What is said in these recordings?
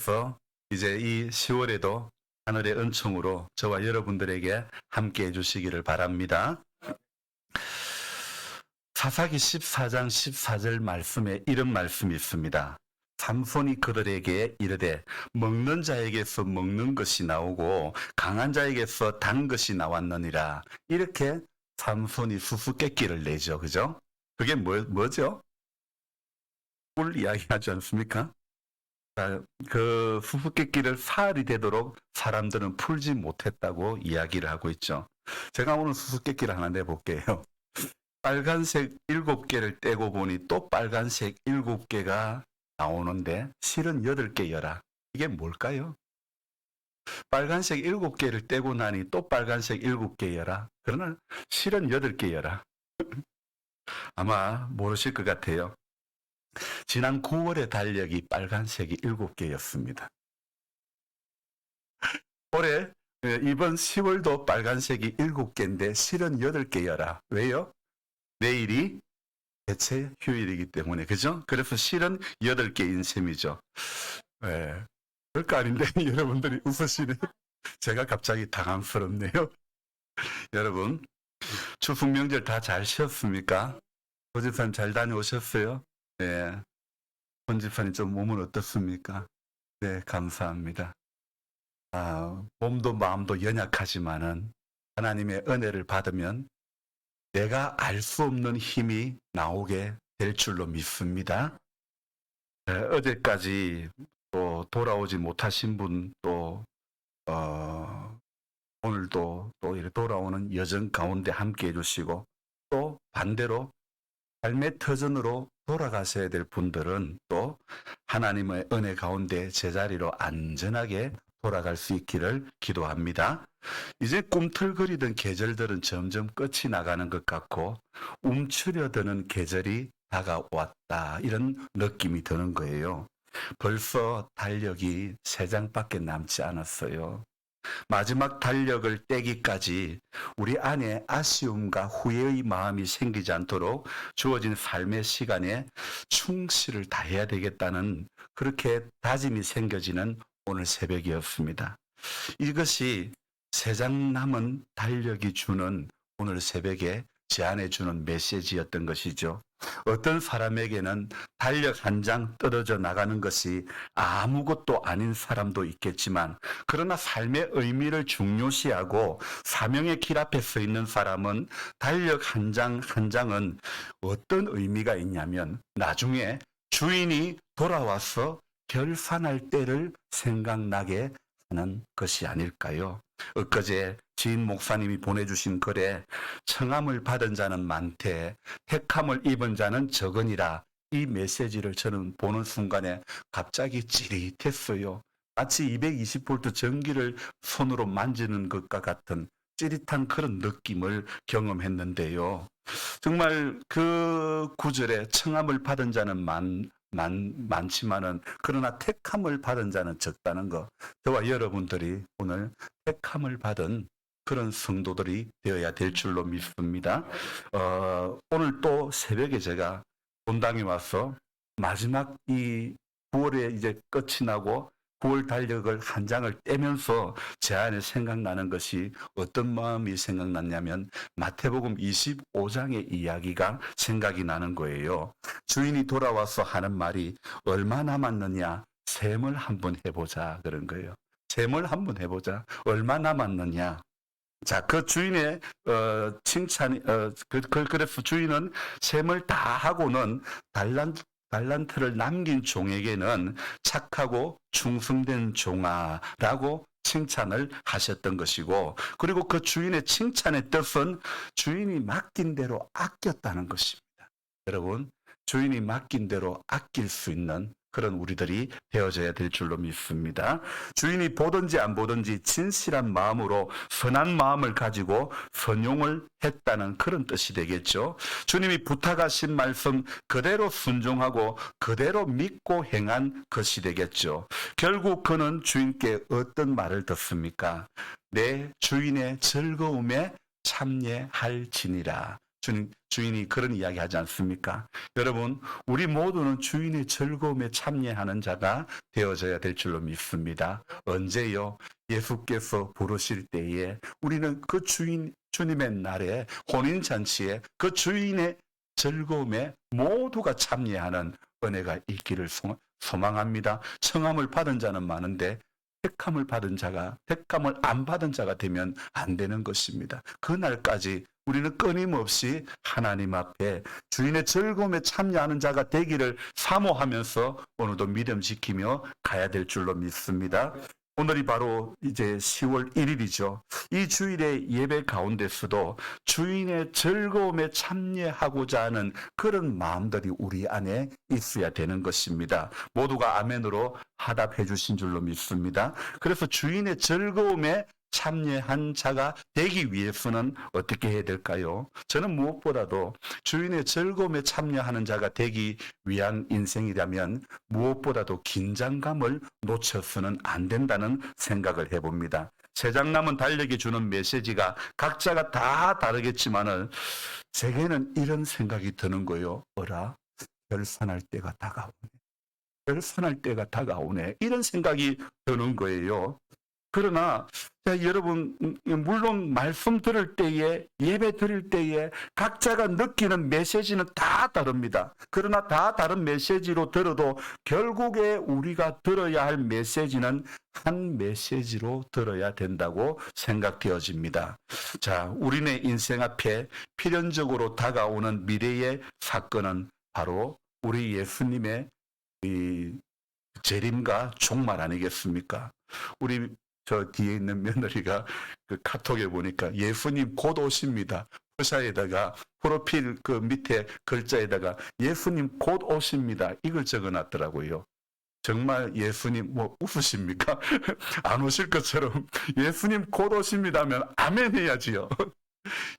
그래서 이제 이 10월에도 하늘의 은총으로 저와 여러분들에게 함께 해주시기를 바랍니다. 사사기 14장 14절 말씀에 이런 말씀이 있습니다. 삼손이 그들에게 이르되 먹는 자에게서 먹는 것이 나오고 강한 자에게서 단 것이 나왔느니라. 이렇게 삼손이 수수께끼를 내죠. 그죠? 그게 뭐죠? 꿀 이야기하지 않습니까? 그 수수께끼를 사흘이 되도록 사람들은 풀지 못했다고 이야기를 하고 있죠. 제가 오늘 수수께끼를 하나 내볼게요. 빨간색 7개를 떼고 보니 또 빨간색 7개가 나오는데 실은 8개여라. 이게 뭘까요? 빨간색 7개를 떼고 나니 또 빨간색 7개여라. 그러나 실은 8개여라. 아마 모르실 것 같아요. 지난 9월의 달력이 빨간색이 7개였습니다. 올해 이번 10월도 빨간색이 7개인데 실은 8개여라. 왜요? 내일이 대체 휴일이기 때문에. 그죠? 그래서 실은 8개인 셈이죠. 네. 별거 아닌데 여러분들이 웃으시네. 제가 갑자기 당황스럽네요. 여러분, 추석 명절 다 잘 쉬었습니까? 고집산 잘 다녀오셨어요? 네. 본집사님 좀 몸은 어떻습니까? 네, 감사합니다. 몸도 마음도 연약하지만은 하나님의 은혜를 받으면 내가 알 수 없는 힘이 나오게 될 줄로 믿습니다. 어제까지 또 돌아오지 못하신 분 또 오늘도 또 이렇게 돌아오는 여정 가운데 함께 해주시고 또 반대로 삶의 터전으로 돌아가셔야 될 분들은 또 하나님의 은혜 가운데 제자리로 안전하게 돌아갈 수 있기를 기도합니다. 이제 꿈틀거리던 계절들은 점점 끝이 나가는 것 같고 움츠려드는 계절이 다가왔다. 이런 느낌이 드는 거예요. 벌써 달력이 3장밖에 남지 않았어요. 마지막 달력을 떼기까지 우리 안에 아쉬움과 후회의 마음이 생기지 않도록 주어진 삶의 시간에 충실을 다해야 되겠다는 그렇게 다짐이 생겨지는 오늘 새벽이었습니다. 이것이 3장 남은 달력이 주는 오늘 새벽에 제안해 주는 메시지였던 것이죠. 어떤 사람에게는 달력 1장 떨어져 나가는 것이 아무것도 아닌 사람도 있겠지만 그러나 삶의 의미를 중요시하고 사명의 길 앞에 서 있는 사람은 달력 1장 1장은 어떤 의미가 있냐면 나중에 주인이 돌아와서 결산할 때를 생각나게 하는 것이 아닐까요? 엊그제 지인 목사님이 보내주신 글에 청함을 받은 자는 많되 택함을 입은 자는 적으니라. 이 메시지를 저는 보는 순간에 갑자기 찌릿했어요. 마치 220V 전기를 손으로 만지는 것과 같은 찌릿한 그런 느낌을 경험했는데요. 정말 그 구절에 청함을 받은 자는 많지만은 그러나 택함을 받은 자는 적다는 것. 저와 여러분들이 오늘 택함을 받은 그런 성도들이 되어야 될 줄로 믿습니다. 오늘 또 새벽에 제가 본당에 와서 마지막 이 9월에 이제 끝이 나고 9월 달력을 1장을 떼면서 제 안에 생각나는 것이 어떤 마음이 생각났냐면 마태복음 25장의 이야기가 생각이 나는 거예요. 주인이 돌아와서 하는 말이 얼마 남았느냐? 셈을 한번 해보자 그런 거예요. 셈을 한번 해보자. 얼마 남았느냐? 자, 그 주인의 칭찬이 그래서 주인은 셈을 다 하고는 달란트를 남긴 종에게는 착하고 충성된 종아라고 칭찬을 하셨던 것이고, 그리고 그 주인의 칭찬의 뜻은 주인이 맡긴 대로 아꼈다는 것입니다. 여러분, 주인이 맡긴 대로 아낄 수 있는 그런 우리들이 되어져야 될 줄로 믿습니다. 주인이 보든지 안 보든지 진실한 마음으로 선한 마음을 가지고 선용을 했다는 그런 뜻이 되겠죠. 주님이 부탁하신 말씀 그대로 순종하고 그대로 믿고 행한 것이 되겠죠. 결국 그는 주인께 어떤 말을 듣습니까? 내 주인의 즐거움에 참여할지니라. 주인이 그런 이야기 하지 않습니까? 여러분, 우리 모두는 주인의 즐거움에 참여하는 자가 되어져야 될 줄로 믿습니다. 언제요? 예수께서 부르실 때에 우리는 그 주님의 날에 혼인잔치에 그 주인의 즐거움에 모두가 참여하는 은혜가 있기를 소망합니다. 청함을 받은 자는 많은데 택함을 안 받은 자가 되면 안 되는 것입니다. 그날까지 우리는 끊임없이 하나님 앞에 주인의 즐거움에 참여하는 자가 되기를 사모하면서 오늘도 믿음 지키며 가야 될 줄로 믿습니다. 오늘이 바로 이제 10월 1일이죠. 이 주일의 예배 가운데서도 주인의 즐거움에 참여하고자 하는 그런 마음들이 우리 안에 있어야 되는 것입니다. 모두가 아멘으로 화답해 주신 줄로 믿습니다. 그래서 주인의 즐거움에 참여한 자가 되기 위해서는 어떻게 해야 될까요? 저는 무엇보다도 주인의 즐거움에 참여하는 자가 되기 위한 인생이라면 무엇보다도 긴장감을 놓쳐서는 안 된다는 생각을 해봅니다. 새장남은 달력이 주는 메시지가 각자가 다 다르겠지만은 제게는 이런 생각이 드는 거예요. 어라? 결산할 때가 다가오네. 결산할 때가 다가오네. 이런 생각이 드는 거예요. 그러나 여러분, 물론 말씀 들을 때에, 예배 드릴 때에 각자가 느끼는 메시지는 다 다릅니다. 그러나 다 다른 메시지로 들어도 결국에 우리가 들어야 할 메시지는 한 메시지로 들어야 된다고 생각되어집니다. 자, 우리네 인생 앞에 필연적으로 다가오는 미래의 사건은 바로 우리 예수님의 이 재림과 종말 아니겠습니까? 우리 저 뒤에 있는 며느리가 그 카톡에 보니까 예수님 곧 오십니다. 표사에다가 프로필 그 밑에 글자에다가 예수님 곧 오십니다. 이걸 적어놨더라고요. 정말 예수님 뭐 웃으십니까? 안 오실 것처럼 예수님 곧 오십니다 하면 아멘 해야지요.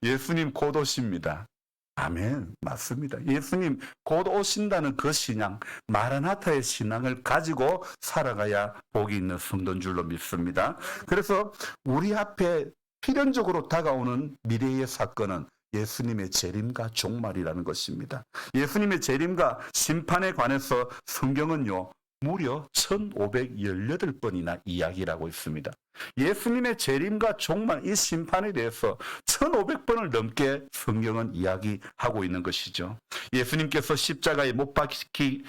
예수님 곧 오십니다. 아멘. 맞습니다. 예수님 곧 오신다는 그 신앙, 마라나타의 신앙을 가지고 살아가야 복이 있는 성도인 줄로 믿습니다. 그래서 우리 앞에 필연적으로 다가오는 미래의 사건은 예수님의 재림과 종말이라는 것입니다. 예수님의 재림과 심판에 관해서 성경은요, 무려 1518번이나 이야기를 하고 있습니다. 예수님의 재림과 종말, 이 심판에 대해서 1500번을 넘게 성경은 이야기하고 있는 것이죠. 예수님께서 십자가에 못 박히시기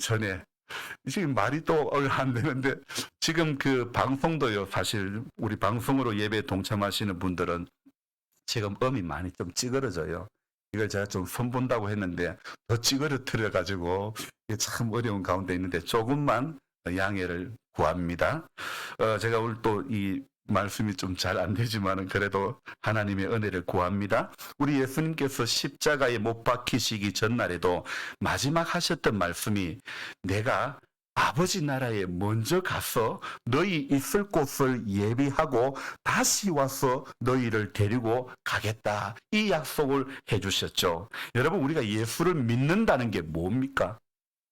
전에, 지금 말이 또 안 되는데, 지금 그 방송도요, 사실 우리 방송으로 예배에 동참하시는 분들은 지금 음이 많이 좀 찌그러져요. 이걸 제가 좀 손본다고 했는데 더 찌그러뜨려가지고 참 어려운 가운데 있는데 조금만 양해를 구합니다. 제가 오늘 또 이 말씀이 좀 잘 안 되지만은 그래도 하나님의 은혜를 구합니다. 우리 예수님께서 십자가에 못 박히시기 전날에도 마지막 하셨던 말씀이 내가 아버지 나라에 먼저 가서 너희 있을 곳을 예비하고 다시 와서 너희를 데리고 가겠다. 이 약속을 해주셨죠. 여러분, 우리가 예수를 믿는다는 게 뭡니까?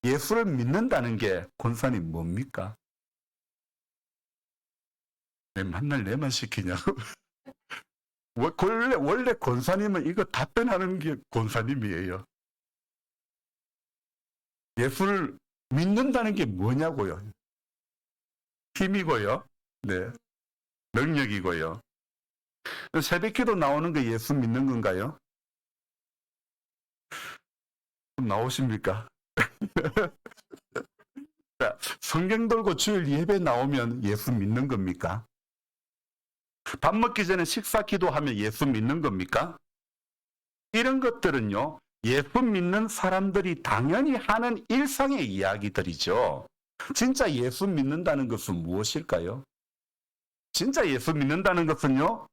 예수를 믿는다는 게 권사님 뭡니까? 맨날 내만 시키냐고. 원래 권사님은 이거 답변하는 게 권사님이에요. 예수를 믿는다는 게 뭐냐고요? 힘이고요. 네. 능력이고요. 새벽기도 나오는 게 예수 믿는 건가요? 나오십니까? 자, 성경 들고 주일 예배 나오면 예수 믿는 겁니까? 밥 먹기 전에 식사 기도하면 예수 믿는 겁니까? 이런 것들은요, 예수 믿는 사람들이 당연히 하는 일상의 이야기들이죠. 진짜 예수 믿는다는 것은 무엇일까요? 진짜 예수 믿는다는 것은요,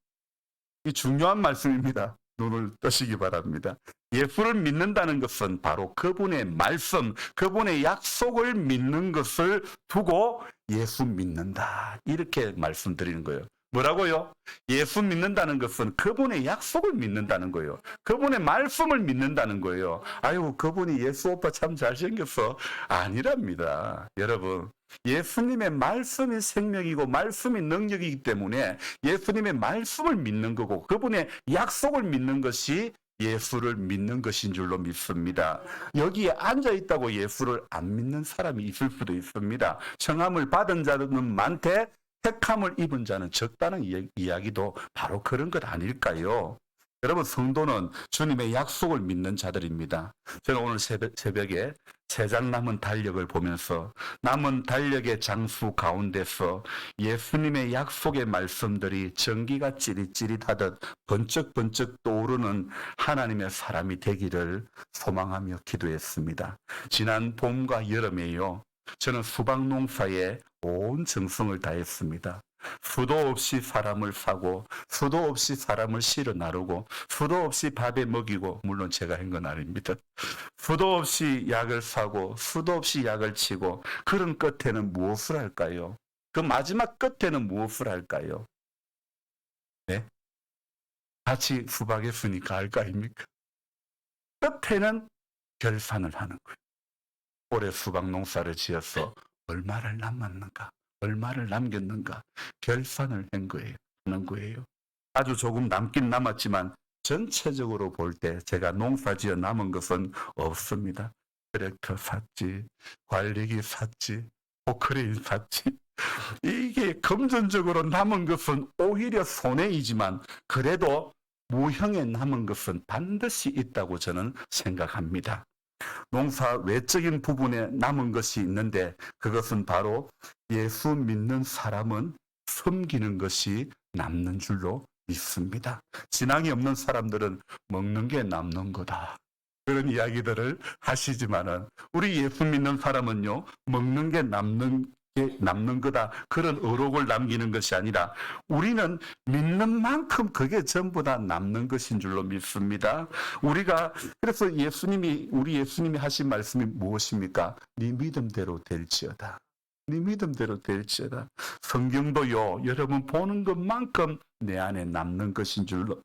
이 중요한 말씀입니다. 눈을 뜨시기 바랍니다. 예수를 믿는다는 것은 바로 그분의 말씀, 그분의 약속을 믿는 것을 두고 예수 믿는다. 이렇게 말씀드리는 거예요. 뭐라고요? 예수 믿는다는 것은 그분의 약속을 믿는다는 거예요. 그분의 말씀을 믿는다는 거예요. 아유, 그분이 예수 오빠 참 잘생겼어. 아니랍니다. 여러분, 예수님의 말씀이 생명이고 말씀이 능력이기 때문에 예수님의 말씀을 믿는 거고 그분의 약속을 믿는 것이 예수를 믿는 것인 줄로 믿습니다. 여기에 앉아 있다고 예수를 안 믿는 사람이 있을 수도 있습니다. 청함을 받은 자는 많되 택함을 입은 자는 적다는 이야기도 바로 그런 것 아닐까요? 여러분, 성도는 주님의 약속을 믿는 자들입니다. 저는 오늘 새벽에 세장 남은 달력을 보면서 남은 달력의 장수 가운데서 예수님의 약속의 말씀들이 전기가 찌릿찌릿하듯 번쩍번쩍 떠오르는 하나님의 사람이 되기를 소망하며 기도했습니다. 지난 봄과 여름에요, 저는 수박농사에 온 정성을 다했습니다. 수도 없이 사람을 사고 수도 없이 사람을 실어 나르고 수도 없이 밥에 먹이고, 물론 제가 한 건 아닙니다. 수도 없이 약을 사고 수도 없이 약을 치고, 그런 끝에는 무엇을 할까요? 그 마지막 끝에는 무엇을 할까요? 네? 같이 수박했으니까 할 거 아닙니까? 끝에는 결산을 하는 거예요. 올해 수박 농사를 지어서 얼마를 남았는가, 얼마를 남겼는가 결산을 하는 거예요. 아주 조금 남긴 남았지만 전체적으로 볼 때 제가 농사지어 남은 것은 없습니다. 트랙터 샀지, 관리기 샀지, 포크레인 샀지. 이게 금전적으로 남은 것은 오히려 손해이지만 그래도 무형에 남은 것은 반드시 있다고 저는 생각합니다. 농사 외적인 부분에 남은 것이 있는데 그것은 바로 예수 믿는 사람은 섬기는 것이 남는 줄로 믿습니다. 신앙이 없는 사람들은 먹는 게 남는 거다, 그런 이야기들을 하시지만은 우리 예수 믿는 사람은요, 먹는 게 남는 거다, 그런 의록을 남기는 것이 아니라 우리는 믿는 만큼 그게 전부 다 남는 것인 줄로 믿습니다. 그래서 우리 예수님이 하신 말씀이 무엇입니까? 네 믿음대로 될지어다. 네 믿음대로 될지어다. 성경도요, 여러분 보는 것만큼 내 안에 남는 것인 줄로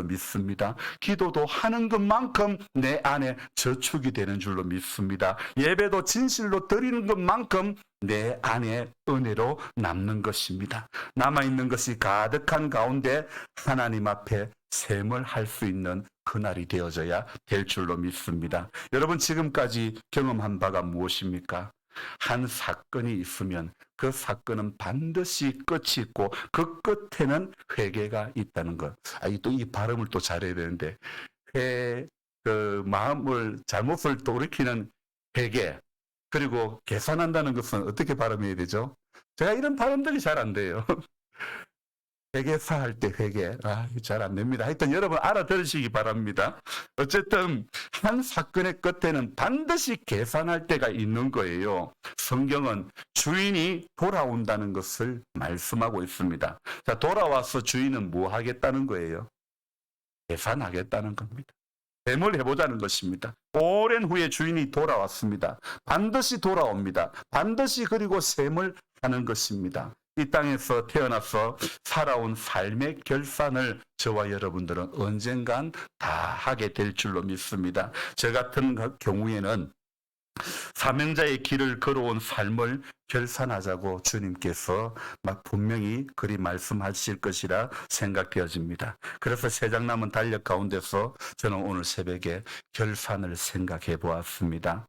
믿습니다. 기도도 하는 것만큼 내 안에 저축이 되는 줄로 믿습니다. 예배도 진실로 드리는 것만큼 내 안에 은혜로 남는 것입니다. 남아있는 것이 가득한 가운데 하나님 앞에 샘을 할 수 있는 그날이 되어져야 될 줄로 믿습니다. 여러분, 지금까지 경험한 바가 무엇입니까? 한 사건이 있으면 그 사건은 반드시 끝이 있고 그 끝에는 회개가 있다는 것. 또 이 발음을 또 잘해야 되는데, 마음을 잘못을 돌이키는 회개, 그리고 계산한다는 것은 어떻게 발음해야 되죠? 제가 이런 발음들이 잘 안 돼요. 회계사 할 때 회계, 잘 안 됩니다. 하여튼 여러분 알아들으시기 바랍니다. 어쨌든 한 사건의 끝에는 반드시 계산할 때가 있는 거예요. 성경은 주인이 돌아온다는 것을 말씀하고 있습니다. 자, 돌아와서 주인은 뭐 하겠다는 거예요? 계산하겠다는 겁니다. 셈을 해보자는 것입니다. 오랜 후에 주인이 돌아왔습니다. 반드시 돌아옵니다. 반드시 그리고 셈을 하는 것입니다. 이 땅에서 태어나서 살아온 삶의 결산을 저와 여러분들은 언젠간 다 하게 될 줄로 믿습니다. 저 같은 경우에는 사명자의 길을 걸어온 삶을 결산하자고 주님께서 분명히 그리 말씀하실 것이라 생각되어집니다. 그래서 세 장 남은 달력 가운데서 저는 오늘 새벽에 결산을 생각해 보았습니다.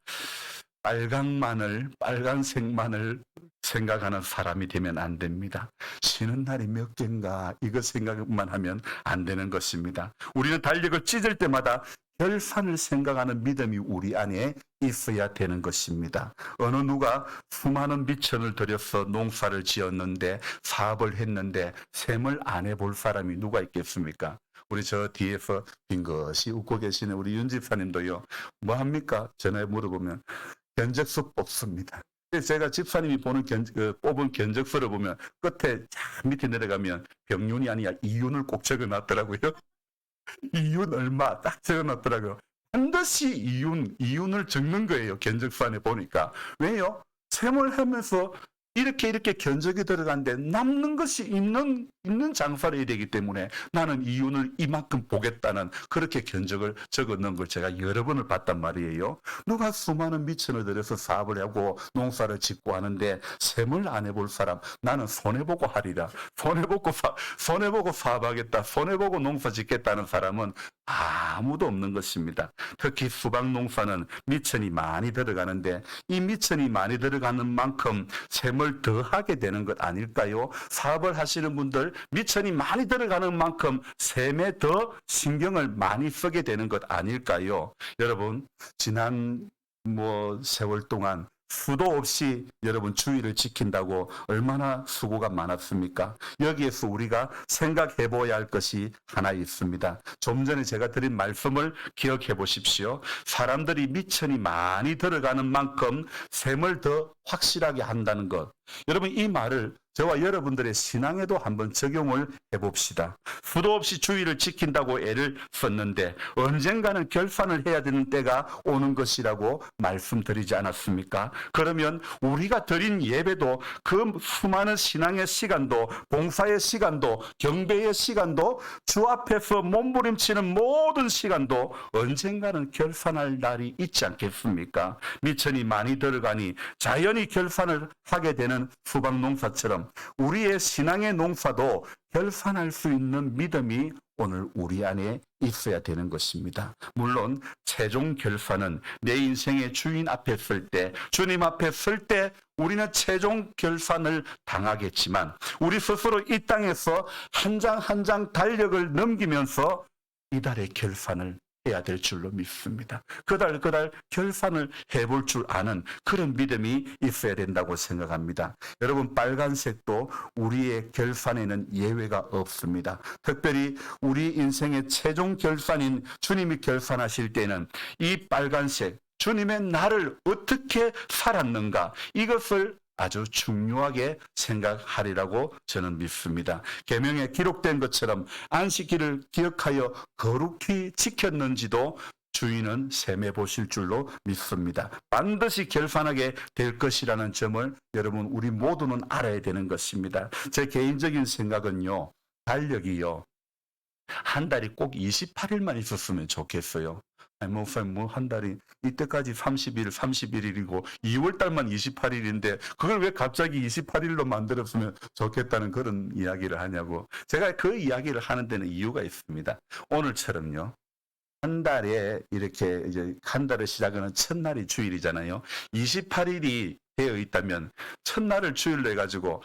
빨간색만을 생각하는 사람이 되면 안 됩니다. 쉬는 날이 몇 개인가 이거 생각만 하면 안 되는 것입니다. 우리는 달력을 찢을 때마다 결산을 생각하는 믿음이 우리 안에 있어야 되는 것입니다. 어느 누가 수많은 미천을 들여서 농사를 지었는데 사업을 했는데 셈을 안 해볼 사람이 누가 있겠습니까? 우리 저 뒤에서 빙긋이 웃고 계시는 우리 윤 집사님도요, 뭐 합니까? 전에 물어보면 견적서 뽑습니다. 제가 집사님이 뽑은 견적서를 보면 끝에 밑에 내려가면 병윤이 아니라 이윤을 꼭 적어놨더라고요. 이윤 얼마 딱 적어놨더라고요. 반드시 이윤을 적는 거예요. 견적서 안에 보니까. 왜요? 셈을 하면서 이렇게 견적이 들어가는데 남는 것이 있는 장사를 해야 되기 때문에 나는 이윤을 이만큼 보겠다는 그렇게 견적을 적어 놓은 걸 제가 여러 번을 봤단 말이에요. 누가 수많은 미천을 들여서 사업을 하고 농사를 짓고 하는데 셈을 안 해볼 사람, 나는 손해보고 하리라. 손해보고 사업하겠다. 손해보고 농사 짓겠다는 사람은 아무도 없는 것입니다. 특히 수박 농사는 미천이 많이 들어가는데 이 미천이 많이 들어가는 만큼 셈을 더 하게 되는 것 아닐까요? 사업을 하시는 분들 미천이 많이 들어가는 만큼 셈에 더 신경을 많이 쓰게 되는 것 아닐까요? 여러분, 지난 세월 동안 수도 없이 여러분 주의를 지킨다고 얼마나 수고가 많았습니까? 여기에서 우리가 생각해 보아야 할 것이 하나 있습니다. 좀 전에 제가 드린 말씀을 기억해 보십시오. 사람들이 미천이 많이 들어가는 만큼 셈을 더 확실하게 한다는 것. 여러분, 이 말을 저와 여러분들의 신앙에도 한번 적용을 해봅시다. 수도 없이 주의를 지킨다고 애를 썼는데 언젠가는 결산을 해야 되는 때가 오는 것이라고 말씀드리지 않았습니까? 그러면 우리가 드린 예배도 그 수많은 신앙의 시간도 봉사의 시간도 경배의 시간도 주 앞에서 몸부림치는 모든 시간도 언젠가는 결산할 날이 있지 않겠습니까? 미천이 많이 들어가니 자연히 결산을 하게 되는 수박 농사처럼 우리의 신앙의 농사도 결산할 수 있는 믿음이 오늘 우리 안에 있어야 되는 것입니다. 물론 최종 결산은 내 인생의 주인 앞에 설 때, 주님 앞에 설 때 우리는 최종 결산을 당하겠지만 우리 스스로 이 땅에서 한 장 한 장 달력을 넘기면서 이달의 결산을 해야 될 줄로 믿습니다. 그달 결산을 해볼 줄 아는 그런 믿음이 있어야 된다고 생각합니다. 여러분, 빨간색도 우리의 결산에는 예외가 없습니다. 특별히 우리 인생의 최종 결산인 주님이 결산하실 때는 이 빨간색, 주님의 나를 어떻게 살았는가, 이것을 아주 중요하게 생각하리라고 저는 믿습니다. 계명에 기록된 것처럼 안식일을 기억하여 거룩히 지켰는지도 주인은 셈해 보실 줄로 믿습니다. 반드시 결산하게 될 것이라는 점을 여러분, 우리 모두는 알아야 되는 것입니다. 제 개인적인 생각은요, 달력이요, 한 달이 꼭 28일만 있었으면 좋겠어요. 한 달이 이때까지 31일이고 2월 달만 28일인데 그걸 왜 갑자기 28일로 만들었으면 좋겠다는 그런 이야기를 하냐고. 제가 그 이야기를 하는 데는 이유가 있습니다. 오늘처럼요, 한 달에 이렇게 이제 한 달을 시작하는 첫날이 주일이잖아요. 28일이 되어 있다면 첫날을 주일로 해가지고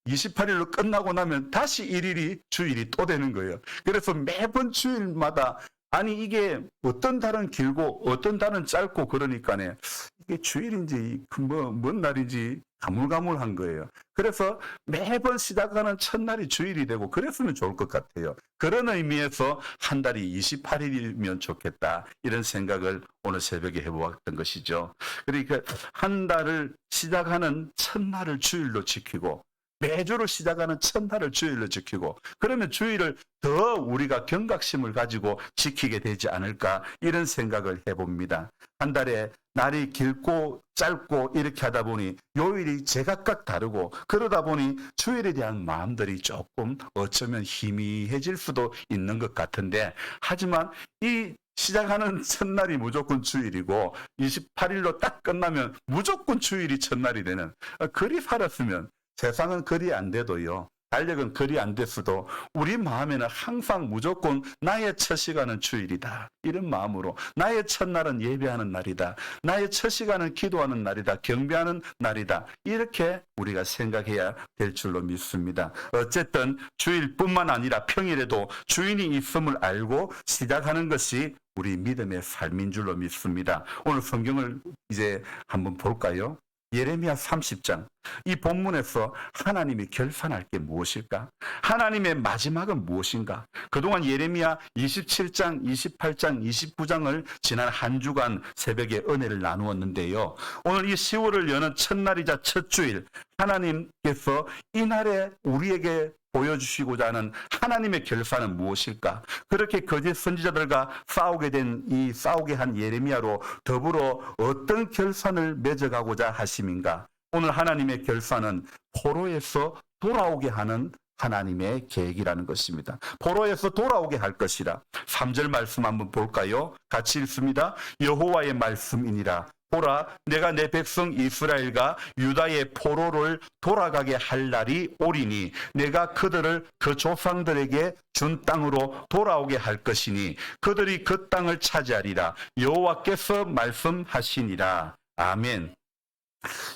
28일로 끝나고 나면 다시 1일이 주일이 또 되는 거예요. 그래서 매번 주일마다, 아니 이게 어떤 달은 길고 어떤 달은 짧고 그러니까네, 이게 주일인지 뭔 날인지 가물가물한 거예요. 그래서 매번 시작하는 첫날이 주일이 되고 그랬으면 좋을 것 같아요. 그런 의미에서 한 달이 28일이면 좋겠다, 이런 생각을 오늘 새벽에 해보았던 것이죠. 그러니까 한 달을 시작하는 첫날을 주일로 지키고 매주를 시작하는 첫날을 주일로 지키고, 그러면 주일을 더 우리가 경각심을 가지고 지키게 되지 않을까, 이런 생각을 해봅니다. 한 달에 날이 길고 짧고 이렇게 하다 보니 요일이 제각각 다르고, 그러다 보니 주일에 대한 마음들이 조금 어쩌면 희미해질 수도 있는 것 같은데, 하지만 이 시작하는 첫날이 무조건 주일이고 28일로 딱 끝나면 무조건 주일이 첫날이 되는, 그리 살았으면, 세상은 그리 안 돼도요, 달력은 그리 안 됐어도 우리 마음에는 항상 무조건 나의 첫 시간은 주일이다, 이런 마음으로 나의 첫날은 예배하는 날이다, 나의 첫 시간은 기도하는 날이다, 경배하는 날이다, 이렇게 우리가 생각해야 될 줄로 믿습니다. 어쨌든 주일뿐만 아니라 평일에도 주인이 있음을 알고 시작하는 것이 우리 믿음의 삶인 줄로 믿습니다. 오늘 성경을 이제 한번 볼까요? 예레미야 30장, 이 본문에서 하나님이 결산할 게 무엇일까? 하나님의 마지막은 무엇인가? 그동안 예레미야 27장, 28장, 29장을 지난 한 주간 새벽에 은혜를 나누었는데요. 오늘 이 10월을 여는 첫날이자 첫 주일, 하나님께서 이날에 우리에게 보여주시고자 하는 하나님의 결산은 무엇일까? 그렇게 거짓 선지자들과 싸우게 한 예레미야로 더불어 어떤 결산을 맺어가고자 하심인가? 오늘 하나님의 결산은 포로에서 돌아오게 하는 하나님의 계획이라는 것입니다. 포로에서 돌아오게 할 것이라. 3절 말씀 한번 볼까요? 같이 읽습니다. 여호와의 말씀이니라. 보라, 내가 내 백성 이스라엘과 유다의 포로를 돌아가게 할 날이 오리니 내가 그들을 그 조상들에게 준 땅으로 돌아오게 할 것이니 그들이 그 땅을 차지하리라. 여호와께서 말씀하시니라. 아멘.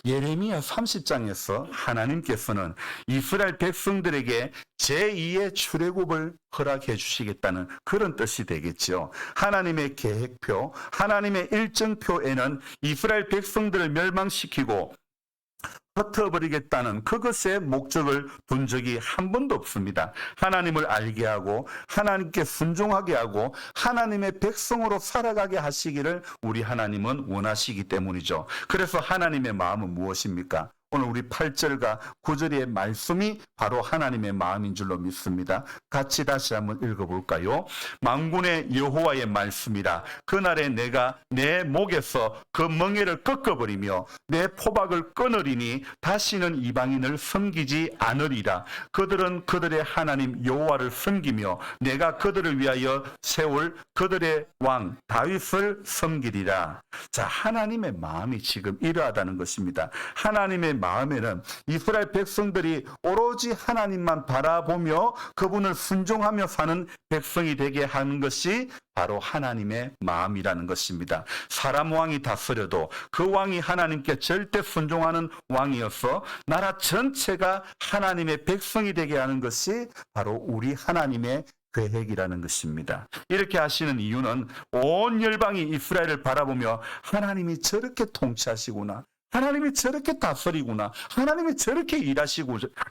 예레미야 30장에서 하나님께서는 이스라엘 백성들에게 제2의 출애굽을 허락해 주시겠다는 그런 뜻이 되겠죠. 하나님의 계획표, 하나님의 일정표에는 이스라엘 백성들을 멸망시키고 흩어버리겠다는 그것의 목적을 둔 적이 한 번도 없습니다. 하나님을 알게 하고 하나님께 순종하게 하고 하나님의 백성으로 살아가게 하시기를 우리 하나님은 원하시기 때문이죠. 그래서 하나님의 마음은 무엇입니까? 오늘 우리 8절과 9절의 말씀이 바로 하나님의 마음인 줄로 믿습니다. 같이 다시 한번 읽어볼까요? 만군의 여호와의 말씀이라. 그날에 내가 내 목에서 그 멍에를 꺾어버리며 내 포박을 끊으리니 다시는 이방인을 섬기지 않으리라. 그들은 그들의 하나님 여호와를 섬기며 내가 그들을 위하여 세울 그들의 왕 다윗을 섬기리라. 자, 하나님의 마음이 지금 이러하다는 것입니다. 하나님의 마음에는 이스라엘 백성들이 오로지 하나님만 바라보며 그분을 순종하며 사는 백성이 되게 하는 것이 바로 하나님의 마음이라는 것입니다. 사람 왕이 다스려도 그 왕이 하나님께 절대 순종하는 왕이어서 나라 전체가 하나님의 백성이 되게 하는 것이 바로 우리 하나님의 계획이라는 것입니다. 이렇게 하시는 이유는 온 열방이 이스라엘을 바라보며 하나님이 저렇게 통치하시구나, 하나님이 저렇게 다스리구나, 하나님이 저렇게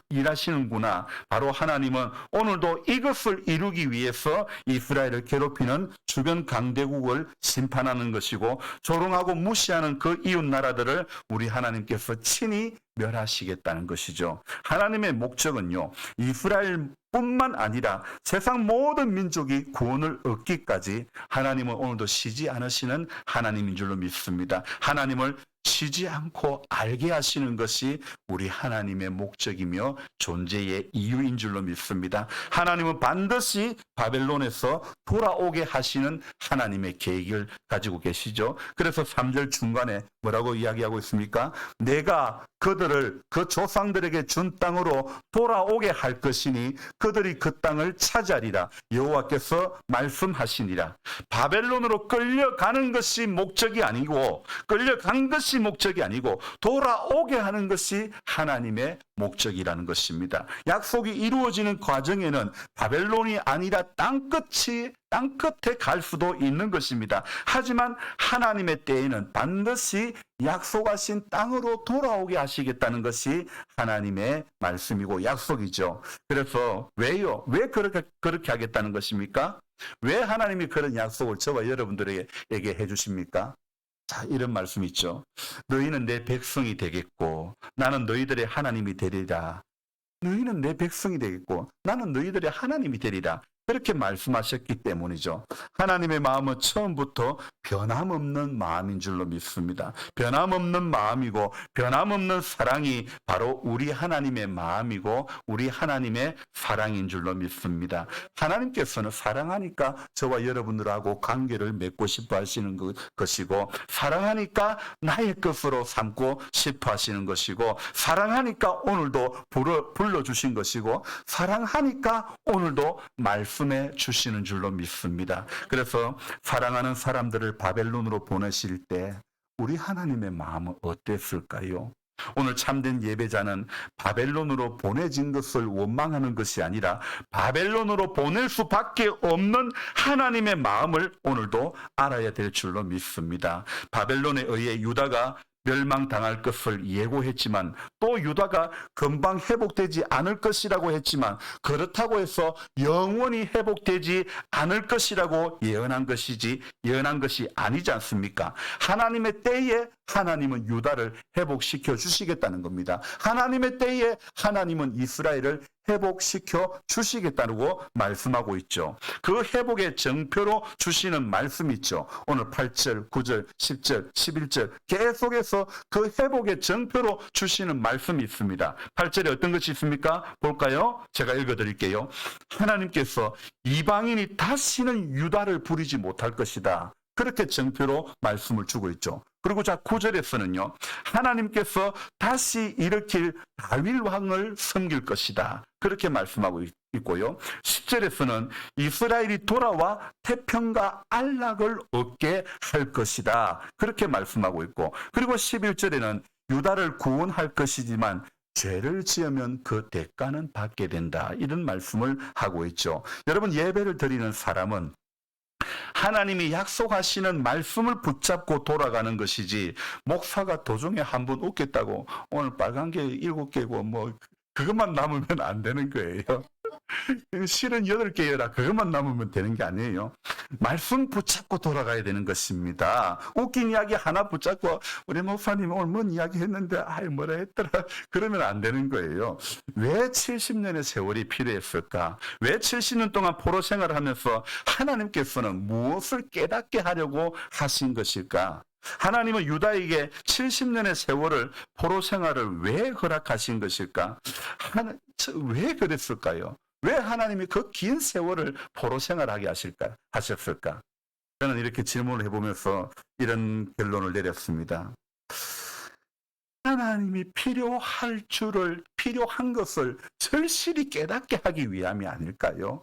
일하시는구나. 바로 하나님은 오늘도 이것을 이루기 위해서 이스라엘을 괴롭히는 주변 강대국을 심판하는 것이고 조롱하고 무시하는 그 이웃 나라들을 우리 하나님께서 친히 멸하시겠다는 것이죠. 하나님의 목적은요, 이스라엘뿐만 아니라 세상 모든 민족이 구원을 얻기까지 하나님은 오늘도 쉬지 않으시는 하나님인 줄로 믿습니다. 하나님을 쉬지 않고 알게 하시는 것이 우리 하나님의 목적이며 존재의 이유인 줄로 믿습니다. 하나님은 반드시 바벨론에서 돌아오게 하시는 하나님의 계획을 가지고 계시죠. 그래서 3절 중간에 뭐라고 이야기하고 있습니까? 내가 그들을 그 조상들에게 준 땅으로 돌아오게 할 것이니 그들이 그 땅을 차지하리라. 여호와께서 말씀하시니라. 바벨론으로 끌려가는 것이 목적이 아니고, 끌려간 것이 목적이 아니고 돌아오게 하는 것이 하나님의 목적이라는 것입니다. 약속이 이루어지는 과정에는 바벨론이 아니라 땅끝에 갈 수도 있는 것입니다. 하지만 하나님의 때에는 반드시 약속하신 땅으로 돌아오게 하시겠다는 것이 하나님의 말씀이고 약속이죠. 그래서 왜요? 왜 그렇게 하겠다는 것입니까? 왜 하나님이 그런 약속을 저와 여러분들에게 해주십니까? 자, 이런 말씀 있죠. 너희는 내 백성이 되겠고 나는 너희들의 하나님이 되리라. 너희는 내 백성이 되겠고 나는 너희들의 하나님이 되리라. 그렇게 말씀하셨기 때문이죠. 하나님의 마음은 처음부터 변함없는 마음인 줄로 믿습니다. 변함없는 마음이고 변함없는 사랑이 바로 우리 하나님의 마음이고 우리 하나님의 사랑인 줄로 믿습니다. 하나님께서는 사랑하니까 저와 여러분들하고 관계를 맺고 싶어 하시는 것이고, 사랑하니까 나의 것으로 삼고 싶어 하시는 것이고, 사랑하니까 오늘도 불러주신 것이고, 사랑하니까 오늘도 말씀해 주시는 줄로 믿습니다. 그래서 사랑하는 사람들을 바벨론으로 보내실 때 우리 하나님의 마음은 어땠을까요? 오늘 참된 예배자는 바벨론으로 보내진 것을 원망하는 것이 아니라 바벨론으로 보낼 수밖에 없는 하나님의 마음을 오늘도 알아야 될 줄로 믿습니다. 바벨론에 의해 유다가 멸망당할 것을 예고했지만 또 유다가 금방 회복되지 않을 것이라고 했지만 그렇다고 해서 영원히 회복되지 않을 것이라고 예언한 것이 아니지 않습니까? 하나님의 때에 하나님은 유다를 회복시켜 주시겠다는 겁니다. 하나님의 때에 하나님은 이스라엘을 회복시켜 주시겠다고 말씀하고 있죠. 그 회복의 정표로 주시는 말씀이 있죠. 오늘 8절, 9절, 10절, 11절 계속해서 그 회복의 정표로 주시는 말씀이 있습니다. 8절에 어떤 것이 있습니까? 볼까요? 제가 읽어드릴게요. 하나님께서 이방인이 다시는 유다를 부리지 못할 것이다. 그렇게 정표로 말씀을 주고 있죠. 그리고 자 9절에서는요. 하나님께서 다시 일으킬 다윗 왕을 섬길 것이다. 그렇게 말씀하고 있고요. 10절에서는 이스라엘이 돌아와 태평과 안락을 얻게 할 것이다. 그렇게 말씀하고 있고, 그리고 11절에는 유다를 구원할 것이지만 죄를 지으면 그 대가는 받게 된다. 이런 말씀을 하고 있죠. 여러분, 예배를 드리는 사람은 하나님이 약속하시는 말씀을 붙잡고 돌아가는 것이지, 목사가 도중에 한 번 웃겠다고 오늘 빨간 게 7개고 뭐 그것만 남으면 안 되는 거예요. 실은 8개여라 그것만 남으면 되는 게 아니에요. 말씀 붙잡고 돌아가야 되는 것입니다. 웃긴 이야기 하나 붙잡고 우리 목사님 오늘 뭔 이야기 했는데 뭐라 했더라 그러면 안 되는 거예요. 왜 70년의 세월이 필요했을까? 왜 70년 동안 포로 생활을 하면서 하나님께서는 무엇을 깨닫게 하려고 하신 것일까? 하나님은 유다에게 70년의 세월을 포로 생활을 왜 허락하신 것일까? 왜 그랬을까요? 왜 하나님이 그 긴 세월을 포로 생활하게 하셨을까? 저는 이렇게 질문을 해보면서 이런 결론을 내렸습니다. 하나님이 필요한 것을 절실히 깨닫게 하기 위함이 아닐까요?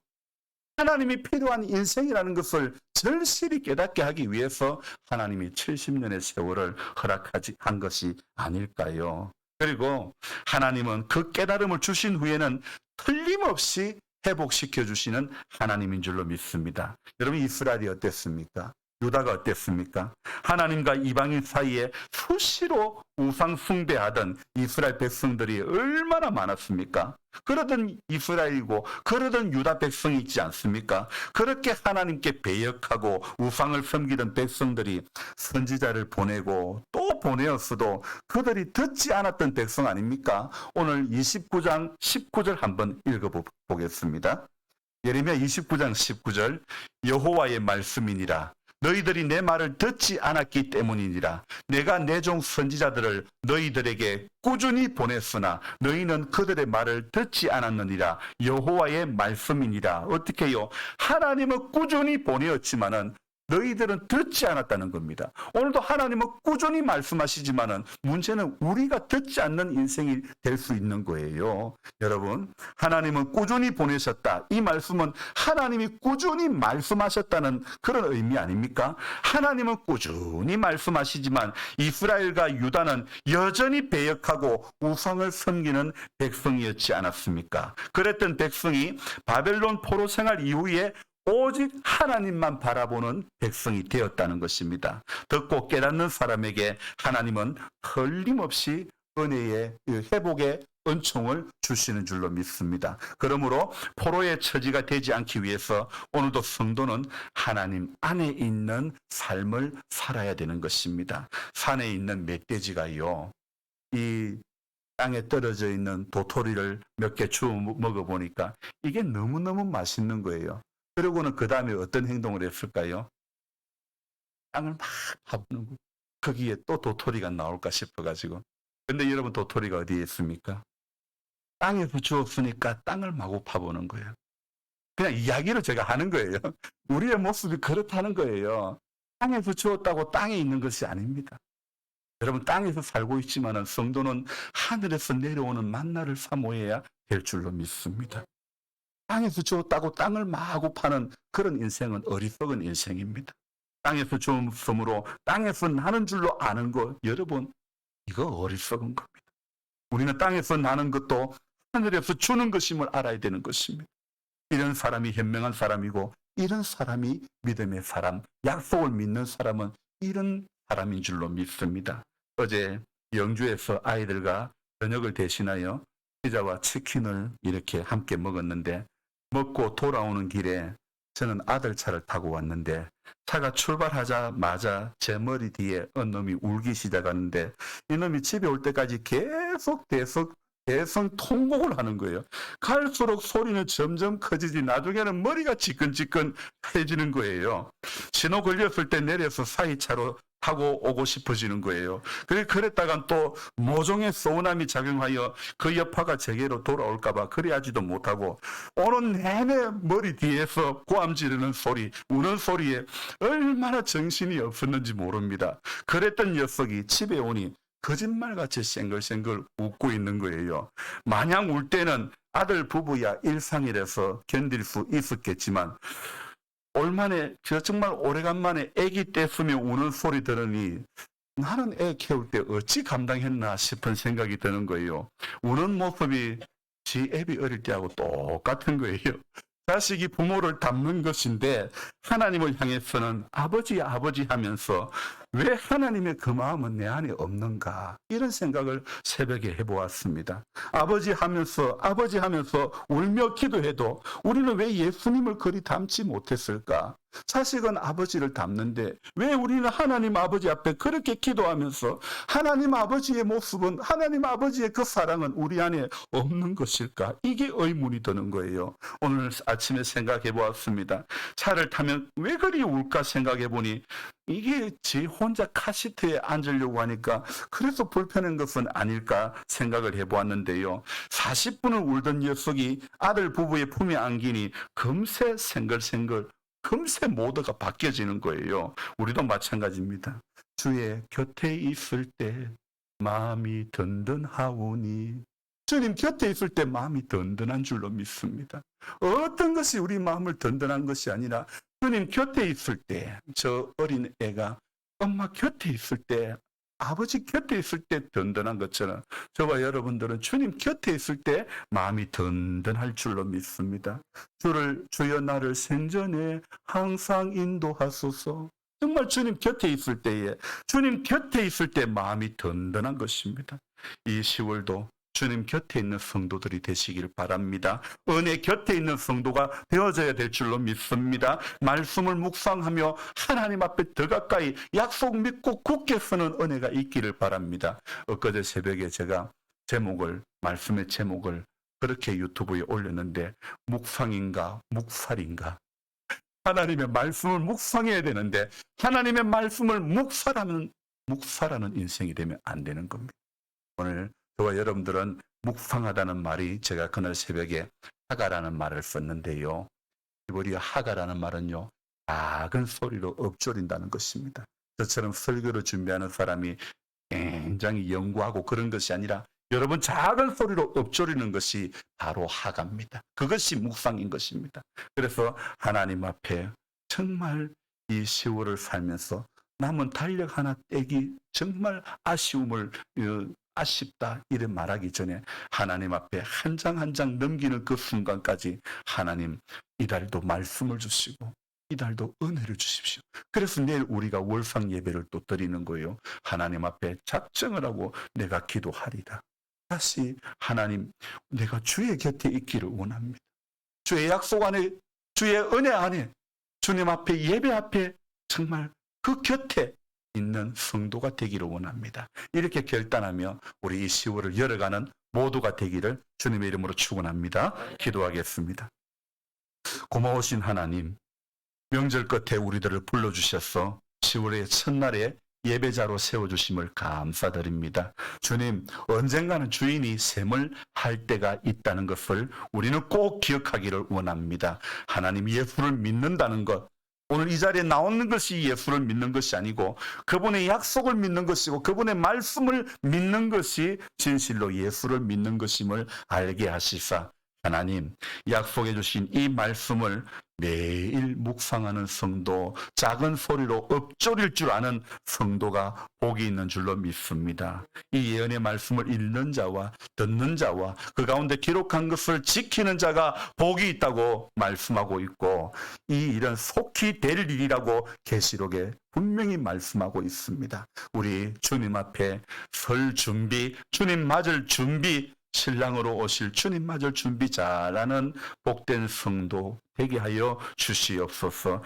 하나님이 필요한 인생이라는 것을 절실히 깨닫게 하기 위해서 하나님이 70년의 세월을 허락한 것이 아닐까요? 그리고 하나님은 그 깨달음을 주신 후에는 틀림없이 회복시켜 주시는 하나님인 줄로 믿습니다. 여러분, 이스라엘이 어땠습니까? 유다가 어땠습니까? 하나님과 이방인 사이에 수시로 우상 숭배하던 이스라엘 백성들이 얼마나 많았습니까? 그러던 이스라엘이고 그러던 유다 백성이 있지 않습니까? 그렇게 하나님께 배역하고 우상을 섬기던 백성들이 선지자를 보내고 또 보내었어도 그들이 듣지 않았던 백성 아닙니까? 오늘 29장 19절 한번 읽어보겠습니다. 예레미야 29장 19절, 여호와의 말씀이니라. 너희들이 내 말을 듣지 않았기 때문이니라. 내가 내 종 선지자들을 너희들에게 꾸준히 보냈으나 너희는 그들의 말을 듣지 않았느니라. 여호와의 말씀이니라. 어떻게 해요? 하나님은 꾸준히 보내었지만은 너희들은 듣지 않았다는 겁니다. 오늘도 하나님은 꾸준히 말씀하시지만은 문제는 우리가 듣지 않는 인생이 될 수 있는 거예요. 여러분, 하나님은 꾸준히 보내셨다. 이 말씀은 하나님이 꾸준히 말씀하셨다는 그런 의미 아닙니까? 하나님은 꾸준히 말씀하시지만 이스라엘과 유다는 여전히 배역하고 우상을 섬기는 백성이었지 않았습니까? 그랬던 백성이 바벨론 포로 생활 이후에 오직 하나님만 바라보는 백성이 되었다는 것입니다. 듣고 깨닫는 사람에게 하나님은 틀림없이 은혜의 회복의 은총을 주시는 줄로 믿습니다. 그러므로 포로의 처지가 되지 않기 위해서 오늘도 성도는 하나님 안에 있는 삶을 살아야 되는 것입니다. 산에 있는 멧돼지가요, 이 땅에 떨어져 있는 도토리를 몇 개 주워 먹어보니까 이게 너무너무 맛있는 거예요. 그러고는 그 다음에 어떤 행동을 했을까요? 땅을 막 파보는 거예요. 거기에 또 도토리가 나올까 싶어가지고. 근데 여러분, 도토리가 어디에 있습니까? 땅에서 주었으니까 땅을 마구 파보는 거예요. 그냥 이야기를 제가 하는 거예요. 우리의 모습이 그렇다는 거예요. 땅에서 주었다고 땅에 있는 것이 아닙니다. 여러분, 땅에서 살고 있지만 성도는 하늘에서 내려오는 만나를 사모해야 될 줄로 믿습니다. 땅에서 주었다고 땅을 마구 파는 그런 인생은 어리석은 인생입니다. 땅에서 주었으므로 땅에서 나는 줄로 아는 것, 여러분, 이거 어리석은 겁니다. 우리는 땅에서 나는 것도 하늘에서 주는 것임을 알아야 되는 것입니다. 이런 사람이 현명한 사람이고 이런 사람이 믿음의 사람, 약속을 믿는 사람은 이런 사람인 줄로 믿습니다. 어제 영주에서 아이들과 저녁을 대신하여 피자와 치킨을 이렇게 함께 먹었는데, 먹고 돌아오는 길에 저는 아들 차를 타고 왔는데 차가 출발하자마자 제 머리 뒤에 어느 놈이 울기 시작하는데 이놈이 집에 올 때까지 계속 통곡을 하는 거예요. 갈수록 소리는 점점 커지지 나중에는 머리가 지끈지끈해지는 거예요. 신호 걸렸을 때 내려서 사이차로 타고 오고 싶어지는 거예요. 그랬다간 또 모종의 서운함이 작용하여 그 여파가 제게로 돌아올까봐 그래야지도 못하고 오는 내내 머리 뒤에서 고함 지르는 소리, 우는 소리에 얼마나 정신이 없었는지 모릅니다. 그랬던 녀석이 집에 오니 거짓말같이 생글생글 웃고 있는 거예요. 마냥 울 때는 아들 부부야 일상이라서 견딜 수 있었겠지만 얼마나 정말 오래간만에 아기 떼쓰며 우는 소리 들으니 나는 애 키울 때 어찌 감당했나 싶은 생각이 드는 거예요. 우는 모습이 지 애비 어릴 때하고 똑같은 거예요. 자식이 부모를 닮는 것인데 하나님을 향해서는 아버지 하면서 왜 하나님의 그 마음은 내 안에 없는가 이런 생각을 새벽에 해보았습니다. 아버지 하면서 울며 기도해도 우리는 왜 예수님을 그리 닮지 못했을까? 자식은 아버지를 닮는데 왜 우리는 하나님 아버지 앞에 그렇게 기도하면서 하나님 아버지의 모습은 하나님 아버지의 그 사랑은 우리 안에 없는 것일까? 이게 의문이 드는 거예요. 오늘 아침에 생각해 보았습니다. 차를 타면 왜 그리 울까 생각해 보니 이게 지 혼자 카시트에 앉으려고 하니까 그래서 불편한 것은 아닐까 생각을 해보았는데요. 40분을 울던 녀석이 아들 부부의 품에 안기니 금세 생글생글 금세 모드가 바뀌어지는 거예요. 우리도 마찬가지입니다. 주의 곁에 있을 때 마음이 든든하오니 주님 곁에 있을 때 마음이 든든한 줄로 믿습니다. 어떤 것이 우리 마음을 든든한 것이 아니라 주님 곁에 있을 때 저 어린 애가 엄마 곁에 있을 때 아버지 곁에 있을 때 든든한 것처럼 저와 여러분들은 주님 곁에 있을 때 마음이 든든할 줄로 믿습니다. 주여 나를 생전에 항상 인도하소서. 정말 주님 곁에 있을 때에 주님 곁에 있을 때 마음이 든든한 것입니다. 이 10월도 주님 곁에 있는 성도들이 되시길 바랍니다. 은혜 곁에 있는 성도가 되어져야 될 줄로 믿습니다. 말씀을 묵상하며 하나님 앞에 더 가까이 약속 믿고 굳게 서는 은혜가 있기를 바랍니다. 엊그제 새벽에 제가 말씀의 제목을 그렇게 유튜브에 올렸는데 묵상인가 묵살인가? 하나님의 말씀을 묵상해야 되는데 하나님의 말씀을 묵살하는 인생이 되면 안 되는 겁니다. 오늘 저와 여러분들은 묵상하다는 말이 제가 그날 새벽에 하가라는 말을 썼는데요. 우리가 하가라는 말은요. 작은 소리로 읊조린다는 것입니다. 저처럼 설교를 준비하는 사람이 굉장히 연구하고 그런 것이 아니라 여러분 작은 소리로 읊조리는 것이 바로 하가입니다. 그것이 묵상인 것입니다. 그래서 하나님 앞에 정말 이 10월을 살면서 남은 달력 하나 떼기 정말 아쉽다 이래 말하기 전에 하나님 앞에 한 장 한 장 넘기는 그 순간까지 하나님 이달도 말씀을 주시고 이달도 은혜를 주십시오. 그래서 내일 우리가 월상 예배를 또 드리는 거예요. 하나님 앞에 작정을 하고 내가 기도하리다. 다시 하나님 내가 주의 곁에 있기를 원합니다. 주의 약속 안에 주의 은혜 안에 주님 앞에 예배 앞에 정말 그 곁에 있는 성도가 되기를 원합니다. 이렇게 결단하며 우리 이 10월을 열어가는 모두가 되기를 주님의 이름으로 축원합니다. 기도하겠습니다. 고마우신 하나님, 명절 끝에 우리들을 불러주셔서 10월의 첫날에 예배자로 세워주심을 감사드립니다. 주님, 언젠가는 주인이 셈을 할 때가 있다는 것을 우리는 꼭 기억하기를 원합니다. 하나님 예수를 믿는다는 것, 오늘 이 자리에 나오는 것이 예수를 믿는 것이 아니고 그분의 약속을 믿는 것이고 그분의 말씀을 믿는 것이 진실로 예수를 믿는 것임을 알게 하시사 하나님 약속해 주신 이 말씀을 매일 묵상하는 성도, 작은 소리로 읊조릴 줄 아는 성도가 복이 있는 줄로 믿습니다. 이 예언의 말씀을 읽는 자와 듣는 자와 그 가운데 기록한 것을 지키는 자가 복이 있다고 말씀하고 있고 이 일은 속히 될 일이라고 계시록에 분명히 말씀하고 있습니다. 우리 주님 앞에 설 준비, 주님 맞을 준비 신랑으로 오실 주님맞을 준비 잘하는 복된 성도 되게 하여 주시옵소서.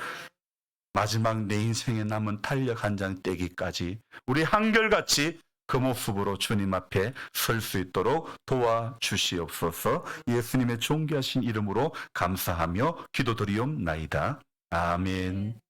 마지막 내 인생에 남은 달력 한 장 떼기까지 우리 한결같이 그 모습으로 주님 앞에 설 수 있도록 도와주시옵소서. 예수님의 존귀하신 이름으로 감사하며 기도드리옵나이다. 아멘.